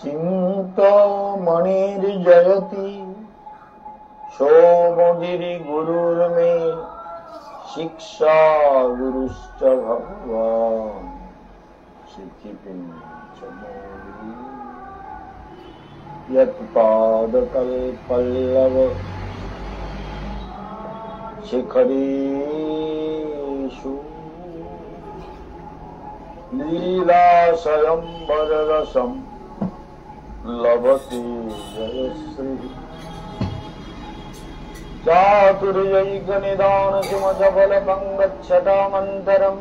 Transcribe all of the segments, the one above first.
चिंतामणिर्जयति सोमगिरि गुरुर्मे शिक्षा गुरुश्च भगवान् सिद्धिपिञ्च मोरि यत्पादकल्पल्लव शिखरेषु लीलाशयं वररसं लभते जयश्री चातुर्यैकनिदानसुमजफलपङ्गच्छतामन्तरम्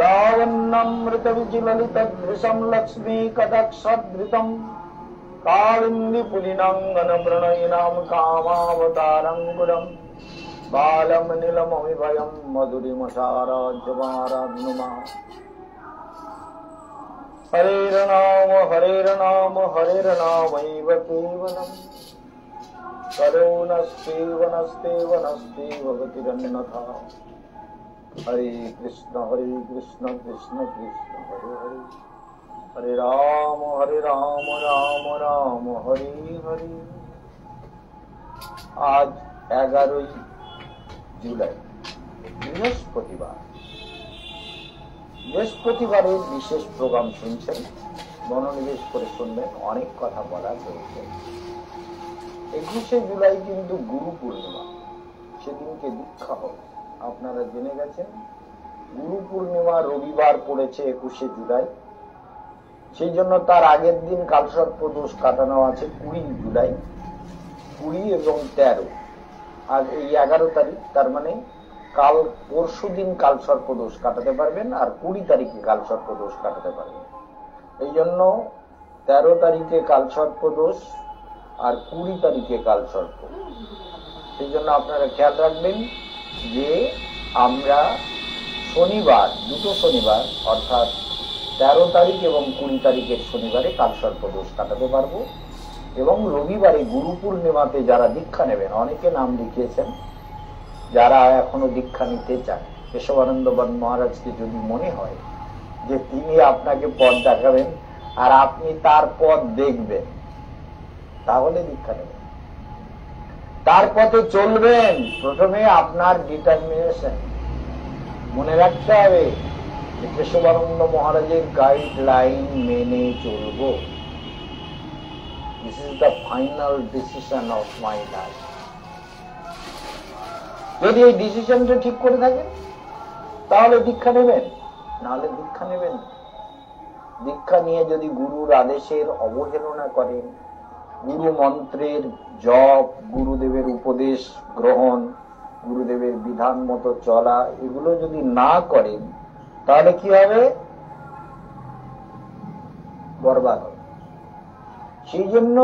लावण्यमृतविचिललितदृशं लक्ष्मीकटाक्षधृतं कालिन्दीपुलिनाङ्गनप्रणयिनां कामावतारङ्कुरम् बालं नीलमविभयं मधुरिमसाराज्यमाराध्नुमा हरेर्नाम केवलम् करो नस्तेव नस्तेव नस्तेव गतिरन्यथा हरे कृष्ण कृष्ण कृष्ण हरे हरे हरे राम राम राम हरे हरे। आज 11 जुलाई বৃহস্পতিবার। বৃহস্পতিবারের বিশেষ প্রোগ্রাম শুনছেন, মনোনিবেশ করে শুনবেন, অনেক কথা বলার রয়েছে। 21শে জুলাই কিন্তু গুরু পূর্ণিমা, সেদিনকে দীক্ষা হবে। আপনারা জেনে গেছেন গুরু পূর্ণিমা রবিবার পড়েছে 21শে জুলাই, সেই জন্য তার আগের দিন কালসর্প দোষ কাটানো আছে 20 জুলাই, 20 এবং 13। আর এই 11 তারিখ, তার মানে কাল পরশু দিন কালসর্প দোষ কাটাতে পারবেন, আর 20 তারিখে কালসর্প দোষ কাটাতে পারবেন। এই জন্য 13 তারিখে কালসর্প দোষ আর 20 তারিখে কালসর্প। সেই জন্য আপনারা খেয়াল রাখবেন যে আমরা শনিবার, দুটো শনিবার অর্থাৎ 13 তারিখ এবং 20 তারিখের শনিবারে কালসর্প দোষ কাটাতে পারবো। এবং রবিবারে গুরু পূর্ণিমাতে যারা দীক্ষা নেবেন, অনেকে নাম লিখিয়েছেন, যারা এখনো দীক্ষা নিতে চান, কেশবানন্দ মহারাজকে যদি মনে হয় যে তিনি আপনাকে পথ দেখাবেন আর আপনি তার পথ দেখবেন, তাহলে দীক্ষা নেবেন, তার পথে চলবেন। প্রথমে আপনার ডিটারমিনেশন মনে রাখতে হবে যে কেশবানন্দ মহারাজের গাইডলাইন মেনে চলবো। This is the final decision of my life. যদি এই ডিসিশনটা ঠিক করে থাকেন তাহলে দীক্ষা নেবেন, নাহলে দীক্ষা নেবেন। দীক্ষা নিয়ে যদি গুরুর আদেশের অবহেলনা করেন, গুরু মন্ত্রের জপ, গুরুদেবের উপদেশ গ্রহণ, গুরুদেবের বিধান মতো চলা, এগুলো যদি না করেন তাহলে কি হবে? বরবাদ হবে। সেই জন্য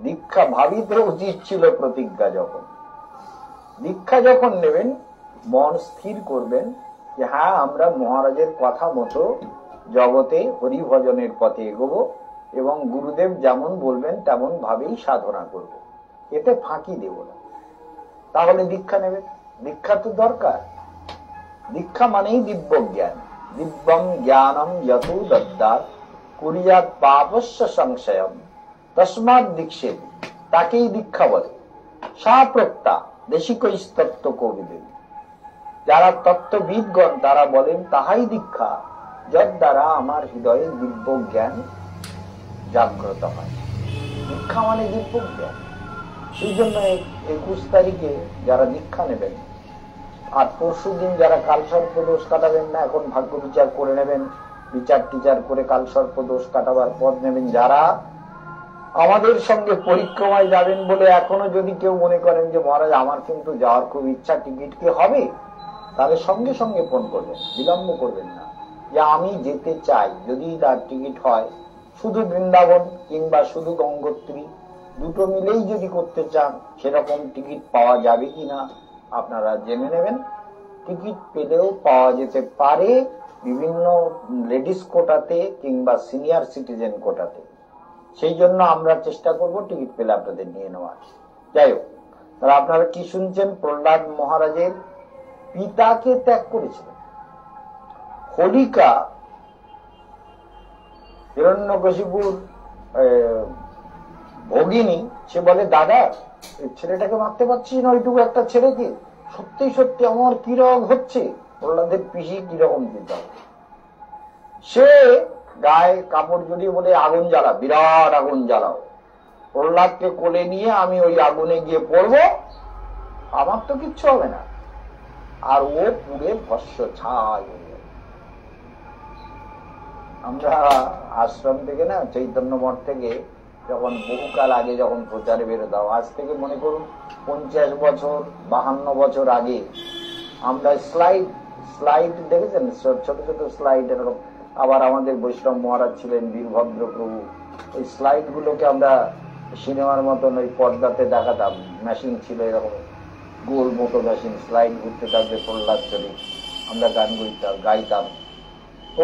দীক্ষা ভাবিতে উচিত ছিল প্রতিজ্ঞা। যখন দীক্ষা যখন নেবেন, মন স্থির করবেন যে হ্যাঁ, আমরা মহারাজের কথা মতো জগতে হরিভজনের পথে এগোবো এবং গুরুদেব যেমন বলবেন তেমন ভাবেই সাধনা করব, এতে ফাঁকি দেব না। তাহলে দীক্ষা নেবেন। দীক্ষা তো দরকার। দীক্ষা মানেই দিব্য জ্ঞান। দিব্যম জ্ঞানম যতু দদ্যাৎ কুরিয়াৎ পাপস্য সংশয়ম তস্মাৎ দীক্ষেত, তাকেই দীক্ষা বলে। সাপ্রক্তা দেশিকৈস্তত্ত্ব কবিদেব, যারা তত্ত্ববিদগণ তারা বলেন তাহাই দীক্ষা, যার দ্বারা আমার হৃদয়ে দিব্য জ্ঞান জাগ্রত হয়। দীক্ষা মানে দিব্য জ্ঞান। সেই জন্য 21 তারিখে যারা দীক্ষা নেবেন আর পরশু দিন যারা কালসর্প দোষ কাটাবেন না, এখন ভাগ্য বিচার করে নেবেন, বিচার টিচার করে কালসর্প দোষ কাটাবার পথ নেবেন। যারা আমাদের সঙ্গে পরিক্রমায় যাবেন বলে এখনো যদি কেউ মনে করেন যে মহারাজ আমার কিন্তু যাওয়ার খুব ইচ্ছা, টিকিট কি হবে, তাহলে সঙ্গে সঙ্গে ফোন করবেন, বিলম্ব করবেন না, যে আমি যেতে চাই। যদি তার টিকিট হয়, শুধু বৃন্দাবন কিংবা শুধু গঙ্গোত্রী দুটো মিলেই যদি করতে চান, সেরকম টিকিট পাওয়া যাবে কিনা আপনারা জেনে নেবেন। টিকিট পেলেও পাওয়া যেতে পারে বিভিন্ন লেডিস কোটাতে কিংবা সিনিয়র সিটিজেন কোটাতে। সেই জন্য আমরা চেষ্টা করব টিকিট পেলে আপনাদের নিয়ে নেওয়ার। যাই হোক, তাহলে আপনারা কি শুনছেন? প্রহ্লাদ মহারাজের পিতাকে ত্যাগ করেছিলেন। হোলিকা হিরণ্যকশিপুর ভগিনী, সে বলে দাদা এই ছেলেটাকে মারতে পারছিস না, ওইটুকু একটা ছেলেকে, সত্যি সত্যি আমার কি রোগ হচ্ছে। প্রহ্লাদের পিসি কিরকম দিতে হবে, সে গায়ে কাপড় জড়িয়ে বলে আগুন জ্বালা, বিরাট আগুন জ্বালাও, প্রহ্লাদকে কোলে নিয়ে আমি ওই আগুনে গিয়ে পড়বো, আমার তো কিচ্ছু হবে না। আর ও পুড়ে ভস্য ছাই হয়ে গেল। আমরা আশ্রম থেকে না, চৈতন্য মঠ থেকে যখন বহুকাল আগে যখন প্রচারে বেরোতাম, আজ থেকে মনে করুন 50 বছর 52 বছর আগে, আমরা স্লাইড দেখেছেন, ছোট ছোট স্লাইড এরকম। আবার আমাদের বৈষ্ণব মহারাজ ছিলেন বীরভদ্র প্রভু, ওই স্লাইড গুলোকে আমরা সিনেমার মতন ওই পর্দাতে দেখাতাম, মেশিন ছিল এরকম গোল মতো মেশিন, স্লাইড ঘুরতে থাকবে প্রহ্লাদ চরিত, আমরা গান গাইতাম।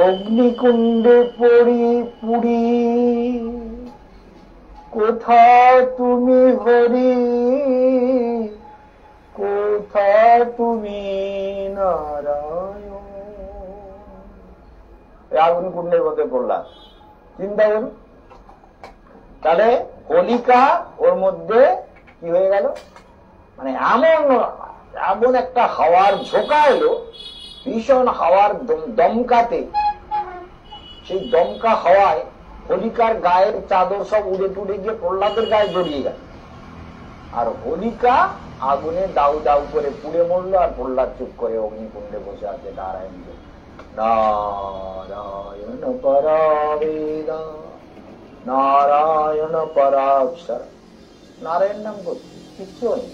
অগ্নিকুণ্ডে পড়ি পুড়ি কোথা তুমি হরি, কোথা তুমি নারায়ণ। আগুন কুণ্ডের মধ্যে পড়লাম, চিন্তা করুন। তাহলে হোলিকা ওর মধ্যে কি হয়ে গেল, মানে এমন একটা হাওয়ার ঝোঁকা এলো, ভীষণ হাওয়ার দমকাতে, সেই দমকা হাওয়ায় হোলিকার গায়ের চাদর সব উড়ে টুড়ে গিয়ে প্রহ্লাদের গায়ে জড়িয়ে গেল, আর হোলিকা আগুনে দাউ দাউ করে পুড়ে মরলো, আর প্রহ্লাদ চুপ করে অগ্নিকুণ্ডে বসে আছে। নারায়ণ নারায়ণ পরাবেদ নারায়ণ পরাক্ষর, নারায়ণ নাম করছে, কিচ্ছু হয়নি।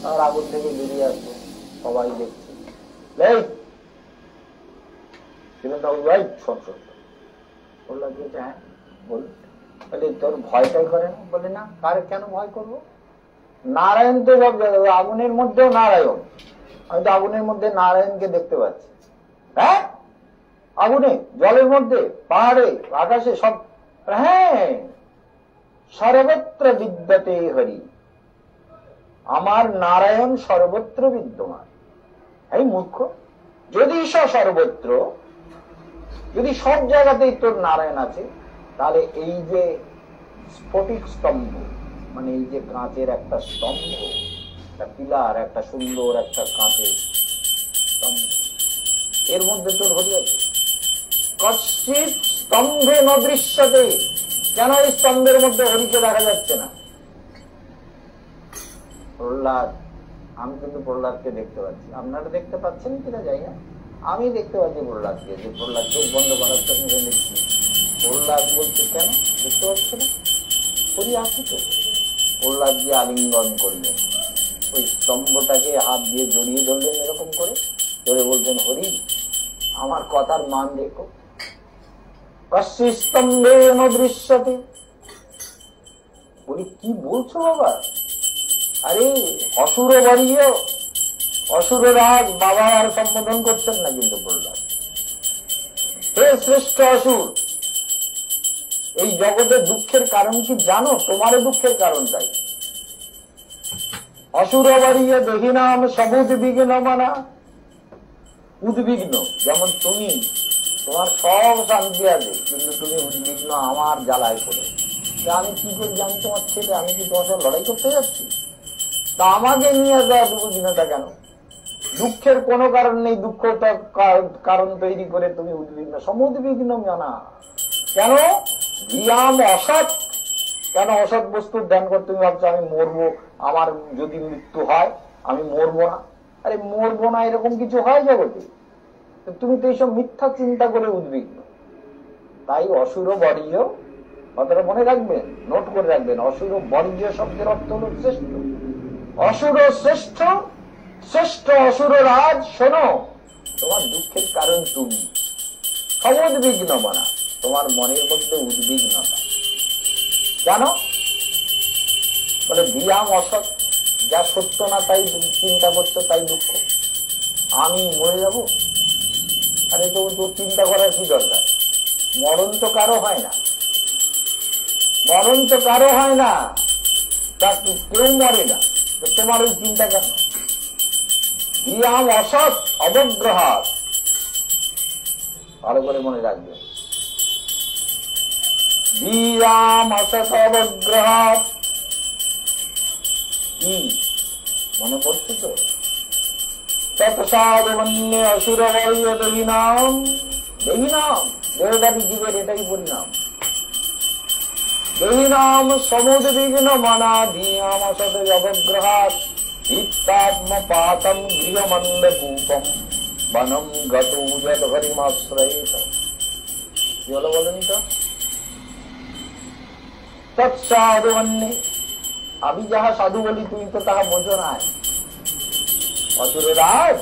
আর আগুন থেকে বেরিয়ে আসলো, সবাই দেখছে। হ্যাঁ বল, তোর ভয়টাই করে না? বলে না, কার কেন ভয় করবো? নারায়ণ তো সব জায়গায়, আগুনের মধ্যেও নারায়ণ, আমি তো আগুনের মধ্যে নারায়ণকে দেখতে পাচ্ছি। হ্যাঁ, আগুনে, জলের মধ্যে, পাহাড়ে, আকাশে, সব। হ্যাঁ, সর্বত্র বিদ্যতে হরি, আমার নারায়ণ সর্বত্র বিদ্যমান। এই মূর্খ, যদি সর্বত্র, যদি সব জায়গাতেই তোর নারায়ণ আছে, তাহলে এই যে স্ফটিক স্তম্ভ, মানে এই যে কাঁচের একটা স্তম্ভ, একটা পিলার, একটা সুন্দর একটা কাঁচের স্তম্ভ, এর মধ্যে তোর হরি আছে। কশ্চিৎ স্তম্ভে ন দৃশ্যতে, কেন এই স্তম্ভের মধ্যে হরিকে দেখা যাচ্ছে না? প্রহ্লাদ, আমি কিন্তু প্রহ্লাদকে দেখতে পাচ্ছি, আপনারা দেখতে পাচ্ছেন কিনা জানি না, আমি দেখতে পাচ্ছি প্রহ্লাদকে, যে প্রহ্লাদ চোখ বন্ধ করার সঙ্গে দেখছি। প্রহ্লাদ বলছে কেন দেখতে পাচ্ছে না? হরি আছে তো। প্রহ্লাদ যে আলিঙ্গন করলেন, ওই স্তম্ভটাকে হাত দিয়ে জড়িয়ে ধরলেন এরকম করে, ধরে বলছেন হরি আমার কথার মান দেখো। কশ্চিৎ স্তম্ভে ন দৃশ্যতে, বলি কি বলছো বাবা? আরে অসুর বাড়িও, অসুর রাজ বাবা আর সম্বোধন করছেন না কিন্তু প্রহ্লাদ। হে শ্রেষ্ঠ অসুর, এই জগতের দুঃখের কারণ কি জানো? তোমারও দুঃখের কারণ তাই। অসুর বাড়িয়ে দেখি নাম সবুজ বিঘ্ন মানা, উদ্বিগ্ন, যেমন তুমি, তোমার সব শান্তি আছে, কিন্তু তুমি উদ্বিগ্ন আমার জ্বালায় পড়ে। আমি কি করি, আমি তোমার ছেলে, আমি কি তোমার সাথে লড়াই করতে যাচ্ছি? তা আমাকে নিয়ে দেওয়া উদ্বিগ্নতা কেন? দুঃখের কোনো কারণ নেই, দুঃখটা কারণ তৈরি করে তুমি উদ্বিগ্ন, সমুদ্বিগ্ন মানা। কেন? জ্ঞান অসৎ, কেন অসৎ বস্তুর ধ্যান করে তুমি ভাবছো আমি মরবো, আমার যদি মৃত্যু হয় আমি মরবো না? আরে মরবো না এরকম কিছু হয় জগতে? তুমি তো এইসব মিথ্যা চিন্তা করে উদ্বিগ্ন। তাই অসুর বর্জ্য, কথাটা মনে রাখবেন, নোট করে রাখবেন, অসুর বর্জ্য শব্দের অর্থ হল শ্রেষ্ঠ। অসুর শ্রেষ্ঠ, শ্রেষ্ঠ অসুর রাজ, শোনো, তোমার দুঃখের কারণ তুমি। সমুদ্বিগ্ন মানা, তোমার মনের মধ্যে উদ্বিগ্নতা জানো? বলে ধিয়াম অসৎ, যা সত্য না তাই চিন্তা করছো, তাই দুঃখ। আমি মরে যাব, আরে তো চিন্তা করার কি দরকার? মরণ তো কারো হয় না, মরণ তো কারো হয় না, কেউ মরে না, তোমার ওই চিন্তা কেন? ধিয়াম অসৎ ধীরাম অসতবগ্রহাৎ। কি মনে পড়ছে তো? তৎসাধুবন্যে অসুরবর্য দেহিনাম, দেহিনাম দেহদারী জীবের এটাই পরিণাম। দেহিনাম সমুদ্বিগ্ন মনা ধিয়াম অসত অবগ্রহাৎ হিত্তাত্মপাতম গৃহমন্দকূপম বনম গত যদ হরিমাশ্রয়িত। কি হলো বলেন তো? তৎসাধুবন্যে, আমি যাহা সাধু বলি তুমি তো তাহা বোঝো নাই। অসুররাজ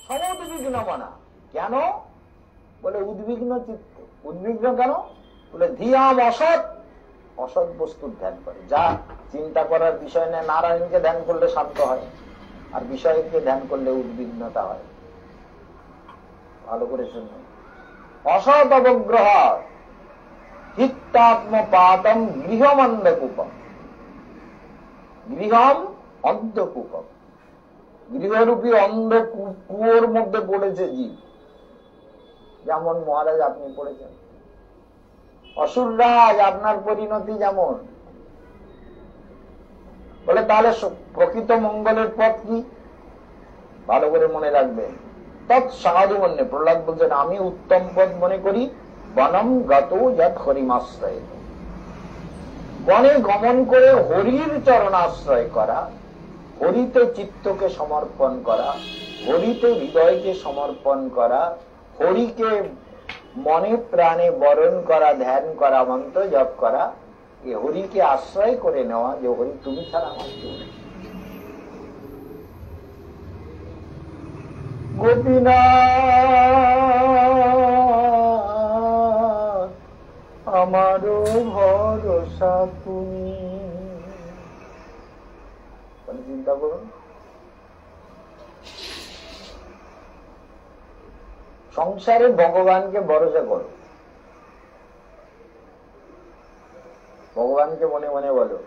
সমুদ্বিগ্ন মনা, কেন বলে উদ্বিগ্ন চিত্ত। উদ্বিগ্ন কেন বলে ধিয়াম অসৎ, অসৎ বস্তুর ধ্যান করে। যা চিন্তা করার বিষয় নেই, নারায়ণকে ধ্যান করলে শান্ত হয়, আর বিষয়কে ধ্যান করলে উদ্বিগ্নতা হয়। ভালো করে শুনুন। অসৎ অবগ্রহ হিত্তাত্মপাতম গৃহম অন্ধকূপম। গৃহম অন্ধকূপম, গৃহরূপী অন্ধ কুয়োর মধ্যে পড়েছে জীব। যেমন মহারাজ আপনি পড়েছেন, অসুররাজ আপনার পরিণতি যেমন। বলে তাহলে প্রকৃত মঙ্গলের পথ কি? ভালো করে মনে রাখবেন। তৎসাধুবন্যে, প্রহ্লাদ বলছেন আমি উত্তম পথ মনে করি বনম গত যৎ হরিমাশ্রয়, বনে গমন করে হরির চরণাশ্রয় করা, হরিতে চিত্তকে সমর্পণ করা, হরিতে হৃদয়কে সমর্পণ করা, হরিকে মনে প্রাণে বরণ করা, ধ্যান করা, মন্ত্র জপ করা, এ হরিকে আশ্রয় করে নেওয়া, যে হরি তুমি ছাড়া আমার কেউ নেই। গোপীনাথ আমারও ভরসা তুমি। চিন্তা করুন, সংসারে ভগবানকে ভরসা করো, ভগবানকে মনে মনে বলো,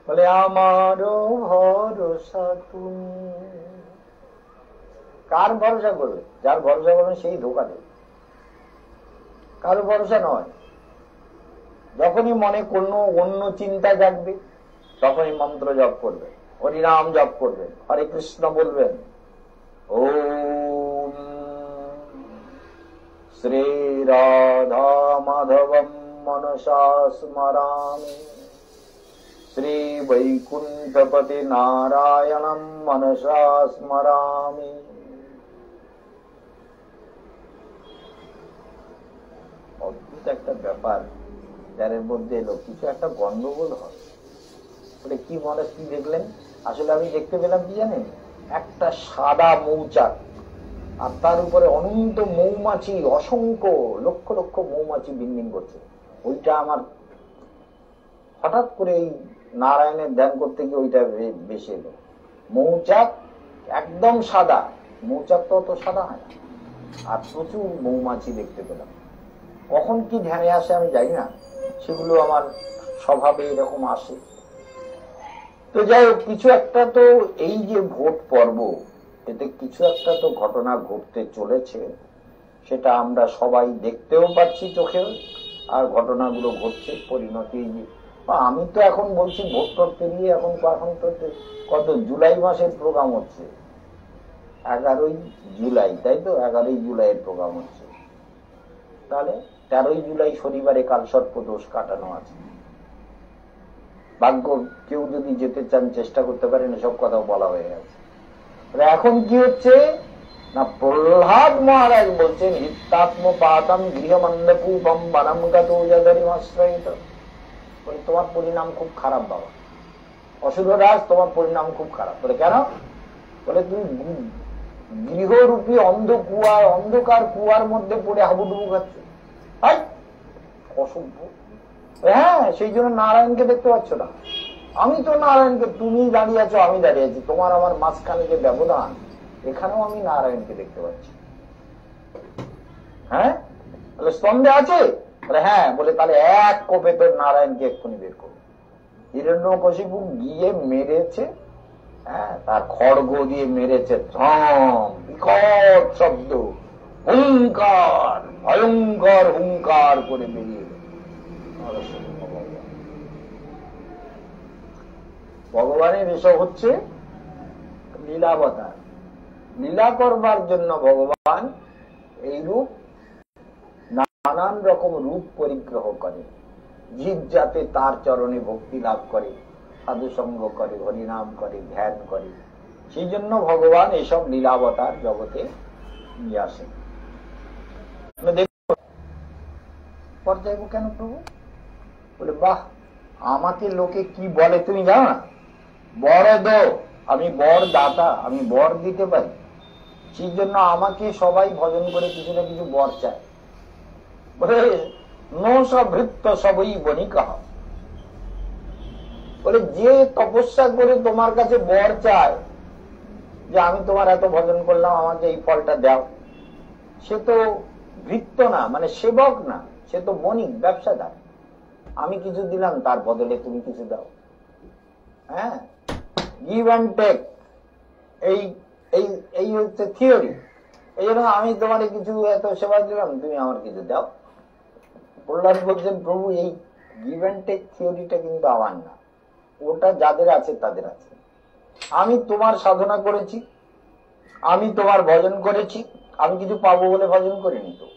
বলে আমারও ভরসা তুমি। কার ভরসা করবে? যার ভরসা করবে সেই ধোঁকা দেবে, কারো ভরসা নয়। যখনই মনে কোনো অন্য চিন্তা জাগবে তখনই মন্ত্র জপ করবে, হরিনাম জপ করবেন, হরে কৃষ্ণ বলবেন। ওম শ্রী রাধা মাধবম মনসা স্মরামি, শ্রী বৈকুণ্ঠপতি নারায়ণম মনসা স্মরামি। অদ্ভুত একটা ব্যাপার, যার মধ্যে এলো কিছু একটা গন্ডগোল হয়। বলে কি মনে কি দেখলেন? আসলে আমি দেখতে পেলাম কি জানেন, একটা সাদা মৌচাক, আর তার উপরে অনন্ত মৌমাছি, অসংখ্য লক্ষ লক্ষ মৌমাছি বিন্দিং করছে। ওইটা আমার হঠাৎ করে এই নারায়ণের ধ্যান করতে গিয়ে ওইটা বেশি এলো। মৌচাক একদম সাদা, মৌচাক তো অত সাদা হয় না, আর প্রচুর মৌমাছি দেখতে পেলাম। কখন কি ধ্যানে আসে আমি জানি না, সেগুলো আমার স্বভাবে এরকম আসে। তো যাই হোক, কিছু একটা তো এই যে ভোট পর্ব, এতে কিছু একটা তো ঘটনা ঘটতে চলেছে, সেটা আমরা সবাই দেখতেও পাচ্ছি চোখেও, আর ঘটনাগুলো ঘটছে পরিণতি। আমি তো এখন বলছি ভোট করতে গিয়ে এখন তো কত জুলাই মাসের প্রোগ্রাম হচ্ছে, 11ই জুলাই, তাই তো? 11ই জুলাইয়ের প্রোগ্রাম হচ্ছে। তাহলে 13ই জুলাই শনিবারে কাল সর্পদোষ কাটানো আছে। ভাগ্য কেউ যদি যেতে চান চেষ্টা করতে পারেন, এসব কথা বলা হয়ে গেছে। এখন কি হচ্ছে না, প্রহ্লাদ মহারাজ বলছেন হিত্তাত্মপাতম গৃহমন্দকূপম বনম গত যদরিমাশ্রয়িত। তোমার পরিণাম খুব খারাপ বাবা, অসুররাজ তোমার পরিণাম খুব খারাপ। বলে কেন? বলে তুমি গৃহরূপী অন্ধকার কুয়ার মধ্যে পড়ে হাবুডুবু খাচ্ছ। অসভ্য। হ্যাঁ, সেই জন্য নারায়ণকে দেখতে পাচ্ছ না। আমি তো নারায়ণকে, তুমি দাঁড়িয়ে আছো, আমি দাঁড়িয়ে আছি, তোমার আমার মাঝখানে যে ব্যবধান, এখানেও আমি নারায়ণকে দেখতে পাচ্ছি। হ্যাঁ, বলে স্তম্ভে আছে? বলে হ্যাঁ। বলে তাহলে এক কোপে তোর নারায়ণকে এক্ষুনি বের করো। হিরণ্যকশিপু গিয়ে মেরেছে, হ্যাঁ, তার খড়গ দিয়ে মেরেছে, ধম বিকট শব্দ, হুঙ্কার, ভয়ঙ্কর হুঙ্কার করে বেরিয়ে গেল নরসিংহ ভগবান। ভগবানের এসব হচ্ছে লীলাবতার। লীলা করবার জন্য ভগবান এই রূপ, নানান রকম রূপ পরিগ্রহ করে, জীব যাতে তার চরণে ভক্তি লাভ করে, সাধুসঙ্গ করে, হরিনাম করে, ধ্যান করে, সেই জন্য ভগবান এইসব লীলাবতার জগতে নিয়ে আসেন। পর্যায়ে কেন প্রভু বলে, বাহ, আমাকে লোকে কি বলে তুমি জানো না? বর দো, আমি বর দাতা, আমি বর দিতে পারি, সেই জন্য আমাকে সবাই ভজন করে কিছু না কিছু বর চায়। বলে নৃত্য সবই বণিকা, বলে যে তপস্যা করে তোমার কাছে বর চায় যে আমি তোমার এত ভজন করলাম, আমাকে এই ফলটা দাও, সে তো ভৃত্য না, মানে সেবক না, সে তো বণিক, ব্যবসাদার। আমি কিছু দিলাম, তার বদলে তুমি কিছু দাও। হ্যাঁ, গিভ অ্যান্ড টেক, এই হচ্ছে থিওরি। এই জন্য আমি তোমার কিছু এত সেবা দিলাম, তুমি আমার কিছু দাও। প্রহ্লাদ বলছেন, প্রভু এই গিভ অ্যান্ড টেক থিওরিটা কিন্তু আমার না, ওটা যাদের আছে তাদের আছে। আমি তোমার সাধনা করেছি, আমি তোমার ভজন করেছি, আমি কিছু পাবো বলে ভজন করিনি তো।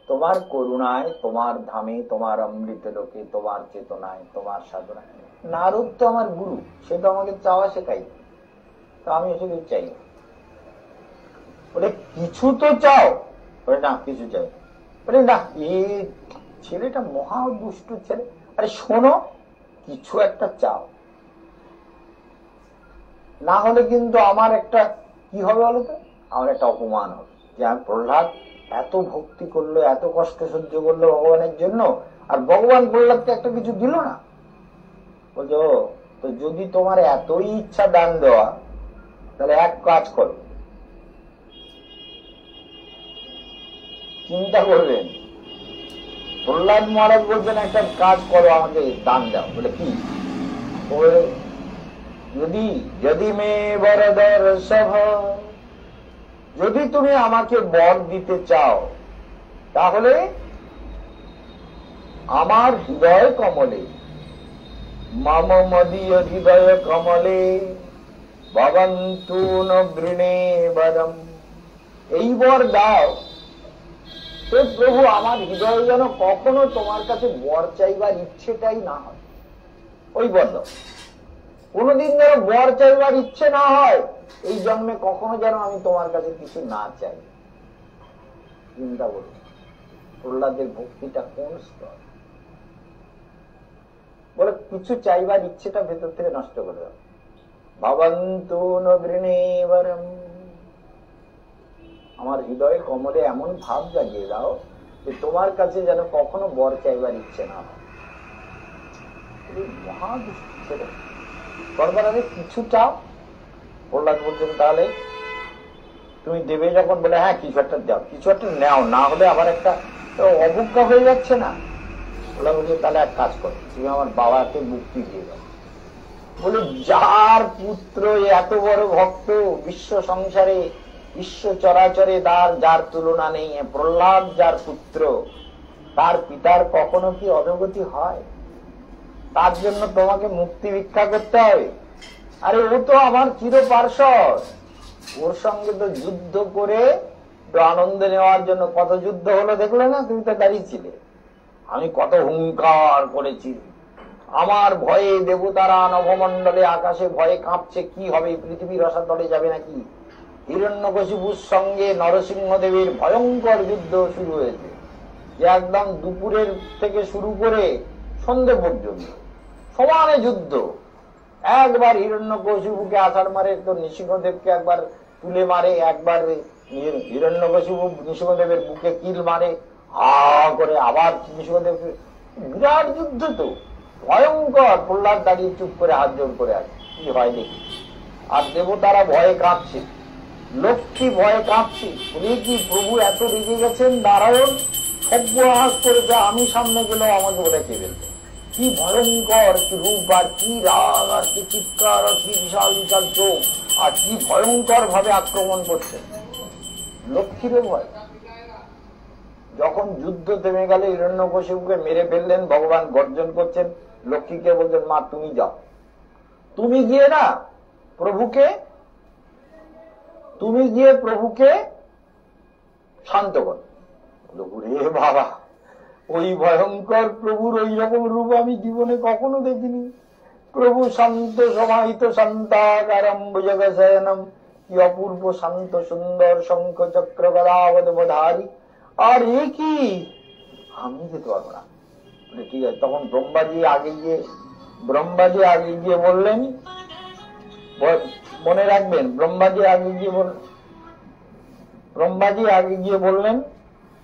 তোমার করুণায়, তোমার ধামে, তোমার অমৃত লোকে, তোমার চেতনায়, তোমার সাধনায়। নারদ তো আমার গুরু, সে তো আমাকে চাওয়া শেখাই, তো আমি এসব চাই। বলে কিছু তো চাও? বলে না, কিছু চাই। বলে না, এই ছেলেটা মহা দুষ্টু ছেলে। আরে শোনো, কিছু একটা চাও, না হলে কিন্তু আমার একটা কি হবে বলো তো, আমার একটা অপমান হবে যে আমি প্রহ্লাদ এত ভক্তি করলো, এত কষ্ট সহ্য করলো ভগবানের জন্য, আর ভগবান প্রহ্লাদকে একটা কিছু দিল না। বলছো, তো যদি তোমার এতই ইচ্ছা দান দেওয়া, তাহলে এক কাজ করো, চিন্তা করবেন। প্রহ্লাদ মহারাজ বলছেন, একটা কাজ করো, আমাকে দান দাও। বলে কি? যদি মে বরদর সভ, যদি তুমি আমাকে বর দিতে চাও, তাহলে আমার হৃদয় কমলে, মম মদীয় হৃদয় কমলে ভবন্তু ন বৃণে বরম, এই বর দাও তো প্রভু আমার হৃদয় যেন কখনো তোমার কাছে বর চাইবার ইচ্ছেটাই না হয়। ওই বর দাও, কোনদিন যেন বর চাইবার ইচ্ছে না হয়, এই জন্মে কখনো যেন আমি তোমার কাছে কিছু না চাই। চিন্তা করুন প্রহ্লাদের ভক্তিটা কোন স্তর। বলে কিছু চাইবার ইচ্ছেটা ভেতর থেকে নষ্ট করে দাও। ভবন্তু ন বৃণে বরম, আমার হৃদয়ে কমলে এমন ভাব জাগিয়ে দাও যে তোমার কাছে যেন কখনো বর চাইবার ইচ্ছে না হয়। মহা দুষ্ট ছেলে, করবার আগে কিছু চাও। প্রহ্লাদ বলছেন, তাহলে তুমি দেবে যখন, বলে হ্যাঁ কিছু একটা দাও, কিছু একটা নেও, না হলে আবার একটা অবজ্ঞা হয়ে যাচ্ছে না। প্রহ্লাদ বলছে, তাহলে এক কাজ করো, তুমি আমার বাবাকে মুক্তি দিয়ে দাও। বলে যার পুত্র এত বড় ভক্ত, বিশ্ব সংসারে বিশ্ব চরাচরে যার তুলনা নেই, প্রহ্লাদ যার পুত্র, তার পিতার কখনো কি অধোগতি হয়? তার জন্য তোমাকে মুক্তি ভিক্ষা করতে হবে? আরে ও তো আমার চির পার্ষদ, ওর সঙ্গে তো যুদ্ধ করে আনন্দ নেওয়ার জন্য কত যুদ্ধ হলো দেখলে না? তুমি তো দাঁড়িয়েছিলে। আমি কত হুঙ্কার করেছি, আমার ভয়ে দেবতারা নভমণ্ডলে আকাশে ভয়ে কাঁপছে, কি হবে, পৃথিবীর রসাতলে যাবে নাকি? হিরণ্যকশিপুর সঙ্গে নরসিংহদেবের ভয়ঙ্কর যুদ্ধ শুরু হয়েছে, যে একদম দুপুরের থেকে শুরু করে সন্ধ্যে পর্যন্ত সমানে যুদ্ধ। একবার হিরণ্যকশিপুকে আছাড় মারে, তো নৃসিংহদেবকে একবার তুলে মারে, একবার হিরণ্যকশিপু নৃসিংহদেবের বুকে কিল মারে, হা করে আবার নৃসিংহদেবকে। বিরাট যুদ্ধ তো, ভয়ঙ্কর। প্রহ্লাদ দাঁড়িয়ে চুপ করে হাত জোর করে আছে, কি হয় দেখি। আর দেবতারা ভয়ে কাঁপছে, লক্ষ্মী ভয়ে কাঁপছে। বলে কি প্রভু এত রেগে গেছেন? নারায়ণ সব্যহাস করেছে, আমি সামনে গেলেও আমাকে বলে কে ফেলবে। কি ভয়ঙ্কর কি রূপ, আর কি রাগ, আর কি চিৎকার, আর কি বিশাল বিশাল চোখ, আর কি ভয়ঙ্কর ভাবে আক্রমণ করছে। লক্ষ্মীরও ভয়। যখন যুদ্ধ থেমে গেল, হিরণ্যকশিপুকে মেরে ফেললেন, ভগবান গর্জন করছেন, লক্ষ্মীকে বলছেন, মা তুমি যাও, তুমি গিয়ে প্রভুকে শান্ত করো। রে বাবা, ওই ভয়ঙ্কর প্রভুর ওই রকম রূপ আমি জীবনে কখনো দেখিনি। প্রভু শান্ত সমাহিত শান্তাকারম ভুজগশয়নম, কি অপূর্ব শান্ত সুন্দর শঙ্খ চক্র গদাবধারী, আর এ কি, আমি যেতে পারবো না। ঠিক আছে, তখন ব্রহ্মাজি আগে গিয়ে বললেন, মনে রাখবেন, ব্রহ্মাজি আগে গিয়ে বললেন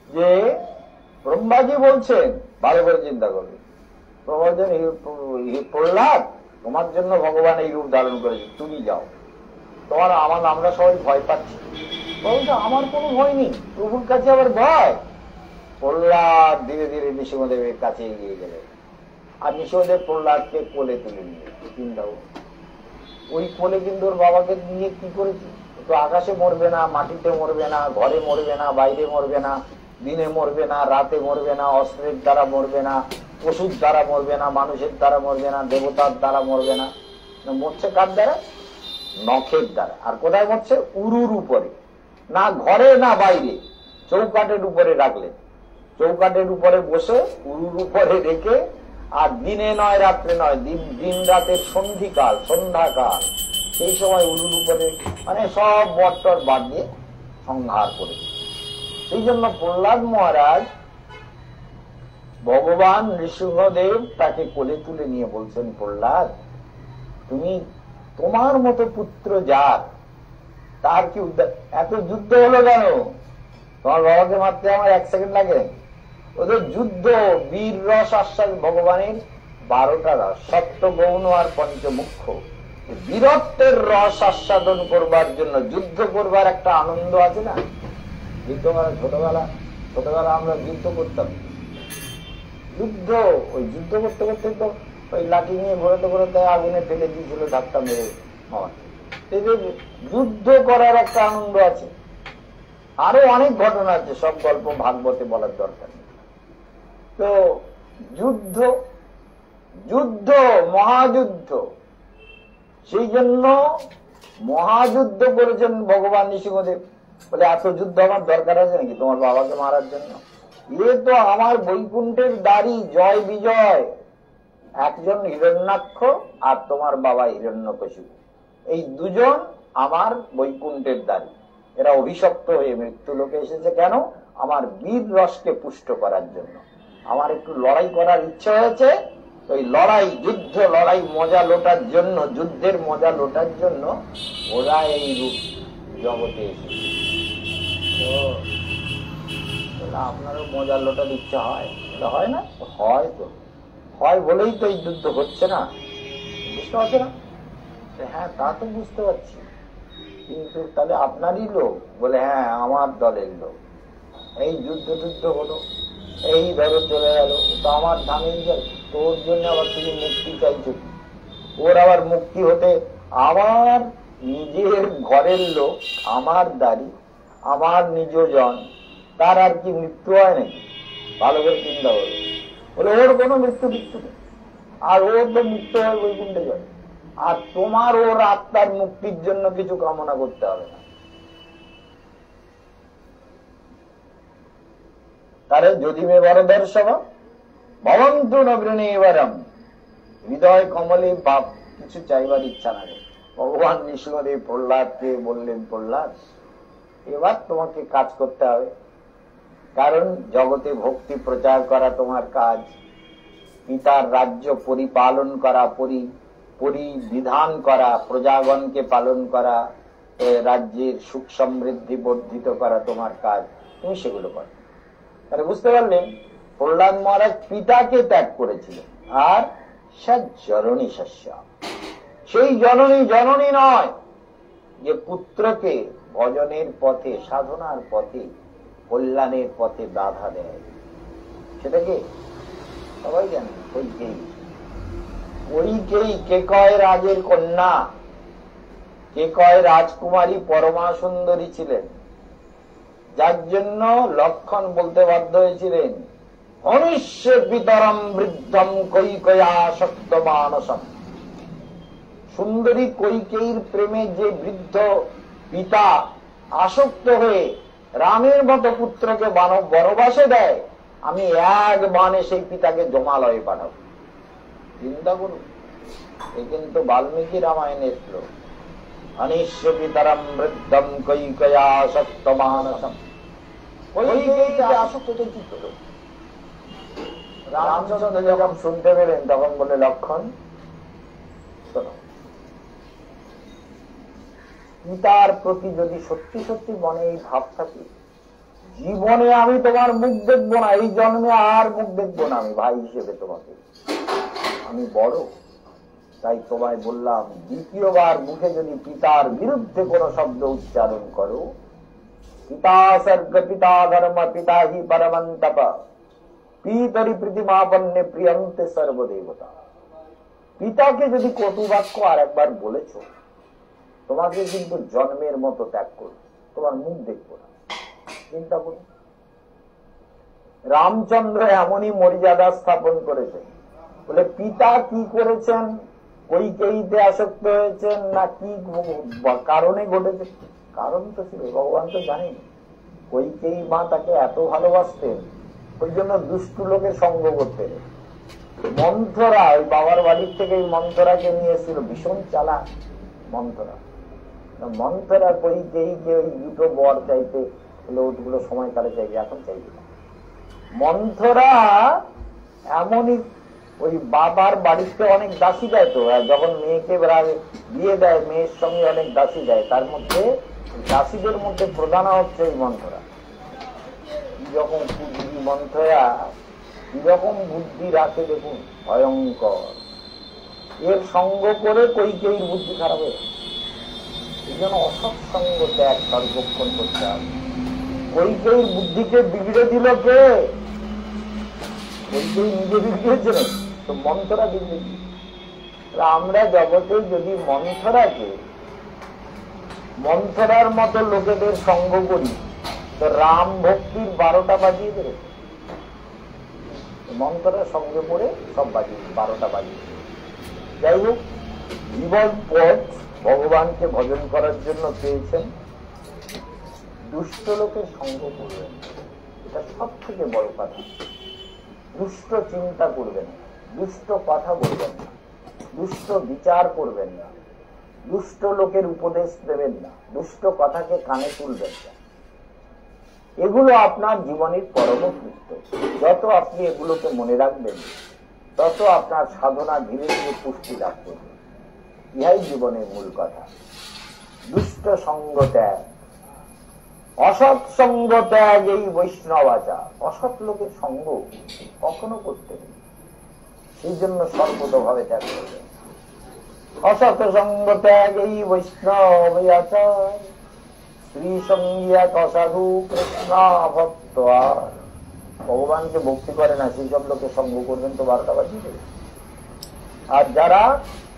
যে, ব্রহ্মাজি বলছেন, ভালো করে চিন্তা করবে, প্রহ্লাদ তোমার জন্য ভগবান এই রূপ ধারণ করেছে, তুমি যাও, আমরা সবাই ভয় পাচ্ছি। বলছে আমার কোনো ভয় নেই, প্রভুর কাছে আবার ভয়। প্রহ্লাদ ধীরে ধীরে নৃসিংহদেবের কাছে এগিয়ে গেলেন, আর নৃসিংহদেব প্রহ্লাদকে কোলে তুলে নিয়ে, চিন্তা ওই কোলে কিন্তু ওর বাবাকে নিয়ে কি করেছে, তো আকাশে মরবে না, মাটিতে মরবে না, ঘরে মরবে না, বাইরে মরবে না, দিনে মরবে না, রাতে মরবে না, অস্ত্রের দ্বারা মরবে না, পশুর দ্বারা মরবে না, মানুষের দ্বারা মরবে না, দেবতার দ্বারা মরবে না, মরছে কার দ্বারা, নখের দ্বারা। আর কোথায় মরছে, উরুর উপরে, না ঘরে না বাইরে, চৌকাটের উপরে রাখলেন, চৌকাটের উপরে বসে উরুর উপরে রেখে, আর দিনে নয় রাত্রে নয়, দিন রাতের সন্ধ্যাকাল, সেই সময় উরুর উপরে, মানে সব বট্টর বাদ দিয়ে সংহার করে। সেই জন্য প্রহ্লাদ মহারাজ, ভগবান নৃসিংহদেব তাকে কোলে তুলে নিয়ে বলছেন, প্রহ্লাদ তুমি, তোমার মতো পুত্র যার, তার কি উদ্ধার, এত যুদ্ধ হলো কেন, তোমার বাবাকে মারতে আমার 1 সেকেন্ড লাগে? ওদের যুদ্ধ, বীর রস আশ্বাস, ভগবানের 12টা রস, সত্য গৌণ আর পঞ্চমুখ্য, বীরত্বের রস আস্বাদন করবার জন্য যুদ্ধ করবার একটা আনন্দ আছে না। যুদ্ধ মানে ছোটবেলা আমরা যুদ্ধ করতাম, ওই যুদ্ধ করতে করতে তো ওই লাঠি নিয়ে ঘোরাতে আগুনে ফেলে দিয়েছিল ধাক্কা মেরে। যুদ্ধ করার একটা আনন্দ আছে, আরো অনেক ঘটনা আছে, সব গল্প ভাগবতে বলার দরকার নেই। তো যুদ্ধ মহাযুদ্ধ, সেই জন্য মহাযুদ্ধ করেছেন ভগবান নৃসিংহদেব। বলে এত যুদ্ধ আমার দরকার আছে নাকি তোমার বাবাকে মারার জন্য? এ তো আমার বৈকুণ্ঠের দাড়ি, জয় বিজয়, একজন হিরণ্যাক্ষ আর তোমার বাবা হিরণ্যকশিপু, এই দুজন আমার বৈকুণ্ঠের দাড়ি। এরা অভিশপ্ত হয়ে মৃত্যু লোকে এসেছে কেন? আমার বীর রসকে পুষ্ট করার জন্য। আমার একটু লড়াই করার ইচ্ছা হয়েছে, ওই লড়াই মজা লোটার জন্য, যুদ্ধের মজা লোটার জন্য ওরা এই রূপ জগতে এসেছে। আপনারও মজা লোটার ইচ্ছা হয় না? হয় তো, হয় বলেই তো এই যুদ্ধ হচ্ছে না, বুঝতে পারছে না? হ্যাঁ, তা তো বুঝতে পারছি, কিন্তু তাহলে আপনারই লোক? বলে হ্যাঁ, আমার দলের লোক। এই যুদ্ধ হলো, এই ধরো চলে গেল, তো আমার ধামের গেল, তোর জন্য আবার তুমি মুক্তি চাইছো। ওর আবার মুক্তি হতে, আমার নিজের ঘরের লোক, আমার দাড়ি, আমার নিজজন, তার আর কি মৃত্যু হয় নাকি? ভালো করে চিন্তা করবে। বলে ওর কোনো মৃত্যু নেই, আর ওর তো মৃত্যু হয় বৈকুণ্ঠে যাবে, আর তোমার ওর আত্মার মুক্তির জন্য কিছু কামনা করতে হবে না। তারে যদি মে বরদর্শন ভবন্তু নগৃণীবরম, হৃদয় কমলে বাপ কিছু চাইবার ইচ্ছা না। ভগবান নৃসিংহদেব প্রহ্লাদকে বললেন, প্রহ্লাদ এবার তোমাকে কাজ করতে হবে, কারণ জগতে ভক্তি প্রচার করা তোমার কাজ, পিতার রাজ্য পরিপালন করা, পরিবিধান করা, প্রজাগণকে পালন করা, রাজ্যের সুখ সমৃদ্ধি বর্ধিত করা তোমার কাজ, তুমি সেগুলো করো। তাহলে বুঝতে পারলেন, প্রহ্লাদ মহারাজ পিতাকে ত্যাগ করেছিলেন, আর জননী শস্য, সেই জননী নয় যে পুত্রকে ভজনের পথে, সাধনার পথে, কল্যাণের পথে বাধা দেয়, সেটাকে সবাই জানেন, কইকেয়ী কেকয় রাজের কন্যা, কেকয় রাজকুমারী পরমা সুন্দরী ছিলেন, যার জন্য লক্ষণ বলতে বাধ্য হয়েছিলেন অনিশ্য পিতরম বৃদ্ধম কৈকেয়াসক্ত মানসম। সুন্দরী কৈকেয়ীর প্রেমে যে বৃদ্ধ পিতা আসক্ত হয়ে রামের মতো পুত্রকে বনবাসে দেয়, আমি এক বাণে সেই পিতাকে জমালয়ে পাঠাবো। চিন্তা করুন, এ কিন্তু বাল্মীকি রামায়ণের শ্লোক। অনিশ্য পিতরম বৃদ্ধম কৈকেয়াসক্ত মানসম। কৈকেয়ীতে আসক্ত তো কি করো? রামচন্দ্র যখন শুনতে পেলেন তখন বলে, লক্ষণ শোনো, পিতার প্রতি যদি সত্যি সত্যি মনে এই ভাব থাকে, জীবনে আমি তোমার মুখ দেখবো না, এই জন্মে আর মুখ দেখবো না আমি ভাই হিসেবে তোমাকে, আমি বড়, তাই তোমায় বললাম দ্বিতীয়বার মুখে যদি পিতার বিরুদ্ধে কোন শব্দ উচ্চারণ করো, পিতা স্বর্গ পিতা ধর্ম পিতা হি পরমন্তপ পিতরি প্রীতিমাপন্নে প্রিয়ন্তে সর্বদেবতা। পিতাকে যদি কটু বাক্য আর একবার বলেছ, তোমাকে কিন্তু জন্মের মতো ত্যাগ করবে, তোমার মুখ দেখবো না। চিন্তা করুন, রামচন্দ্র এমনই মর্যাদা স্থাপন করেছেন। বলে পিতা কি করেছেন, কৈকেয়ীতে আসক্ত হয়েছেন না কি কারণে ঘটেছে? কারণ তো ছিল ভগবান তো জানেন। কৈকেয়ী মা তাকে এত ভালোবাসতেন, ওই জন্য দুষ্টু লোকের সঙ্গ করতেন। মন্থরা, ওই বাবার বাড়ির থেকে এই মন্থরাকে নিয়েছিল, ভীষণ চালাক মন্থরা। মন্থরা কৈকেয়ীকে ওই দুটো বর চাইতে, ওগুলো সময় কালে চাইবে, এখন চাইবে না। মন্থরা এমনই, ওই বাবার বাড়িতে অনেক দাসী দেয় তো, যখন মেয়েকে বিয়ে দেয় মেয়ের সঙ্গে অনেক দাসী দেয়, তার মধ্যে দাসীদের মধ্যে প্রধান হচ্ছে এই মন্থরা। যখন বুদ্ধি মন্থরা কিরকম বুদ্ধি রাখে দেখুন, ভয়ঙ্কর। এর সঙ্গ করে কৈকেয়ীর বুদ্ধি খারাপ হয়ে, এই জন্য অসৎসঙ্গ ত্যাগ সর্বক্ষণ করতে হবে। কৈকেয়ীর বুদ্ধিকে বিগড়ে দিল কে? কৈকেয়ী নিজে বিগড়েছে না তো, মন্থরা বিগড়ে দিল। আমরা জগতে যদি মন্থরার মতো লোকেদের সঙ্গ করি, তো রাম ভক্তির 12টা বাজিয়ে দেবে। মন্থরার সঙ্গে পড়ে সব বাজিয়ে 12টা বাজিয়ে। যাই হোক, জীবন পথ ভগবানকে ভজন করার জন্য পেয়েছেন, দুষ্ট লোকের সঙ্গ করবেন, এটা সব থেকে বড় কথা। দুষ্ট চিন্তা করবেন না, দুষ্ট কথা বলবেন না, দুষ্ট বিচার করবেন না, দুষ্ট লোকের উপদেশ দেবেন না, দুষ্ট কথাকে কানে তুলবেন না। এগুলো আপনার জীবনের পরম কৃত্য। যত আপনি এগুলোকে মনে রাখবেন, তত আপনার সাধনা ধীরে ধীরে পুষ্টি লাভ করবে। ইহাই জীবনের মূল কথা। দুষ্ট সঙ্গ ত্যাগ, অসৎ সঙ্গ ত্যাগ, এই বৈষ্ণব আচার। অসৎ লোকের সঙ্গ কখনো করতে নেই, সেই জন্য সর্বতভাবে ত্যাগ করবে। অসৎ সঙ্গ ত্যাগ, এই বৈষ্ণব আচার। শ্রী সঙ্গিয়া অসাধু কৃষ্ণ ভক্ত। আর ভগবানকে ভক্তি করে না সেই সব লোকের সঙ্গ করবেন তো 12টা বাজিয়ে দেবে। আর যারা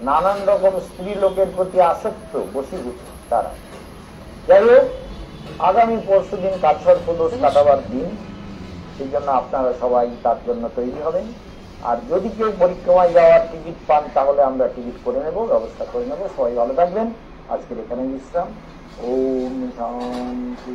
নানান রকম স্ত্রী লোকের প্রতি আসক্ত, বশীভূত, তারা। যাই হোক, আগামী পরশুদিন কালসর্পদোষ কাটাবার দিন, সেই জন্য আপনারা সবাই তার জন্য তৈরি হবেন। আর যদি কেউ পরিক্রমায় যাওয়ার টিকিট পান, তাহলে আমরা টিকিট করে নেব, ব্যবস্থা করে নেব। সবাই ভালো থাকবেন। আজকের এখানে বিশ্রাম। ওম শান্তি।